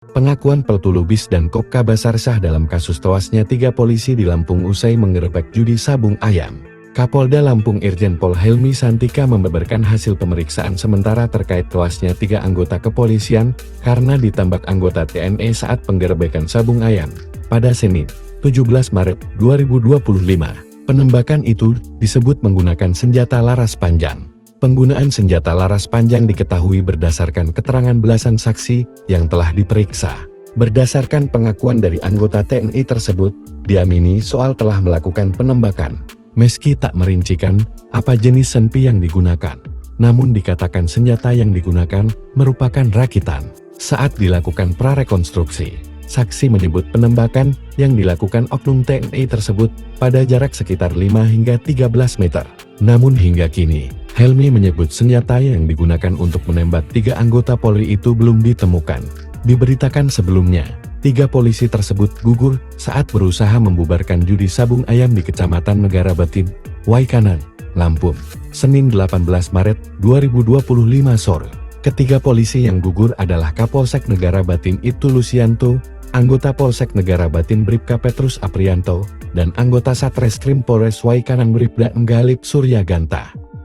Pengakuan Peltu Lubis dan Kopka Basarsah dalam kasus tewasnya 3 polisi di Lampung usai menggerebek judi sabung ayam. Kapolda Lampung Irjen Pol Helmi Santika membeberkan hasil pemeriksaan sementara terkait tewasnya 3 anggota kepolisian karena ditembak anggota TNI saat penggerebekan sabung ayam pada Senin, 17 Maret 2025. Penembakan itu disebut menggunakan senjata laras panjang. Penggunaan senjata laras panjang diketahui berdasarkan keterangan belasan saksi yang telah diperiksa. Berdasarkan pengakuan dari anggota TNI tersebut, diamini soal telah melakukan penembakan. Meski tak merincikan apa jenis senpi yang digunakan, namun dikatakan senjata yang digunakan merupakan rakitan. Saat dilakukan prarekonstruksi, saksi menyebut penembakan yang dilakukan oknum TNI tersebut pada jarak sekitar 5 hingga 13 meter. Namun hingga kini, Helmi menyebut senjata yang digunakan untuk menembak 3 anggota Polri itu belum ditemukan. Diberitakan sebelumnya, 3 polisi tersebut gugur saat berusaha membubarkan judi sabung ayam di Kecamatan Negara Batin, Waikanan, Lampung, Senin 18 Maret 2025 sore. Ketiga polisi yang gugur adalah Kapolsek Negara Batin Ibtu Lusianto, anggota Polsek Negara Batin Bribka Petrus Aprianto, dan anggota Satreskrim Polres Waikanan Bribda Enggalip Suryaganta.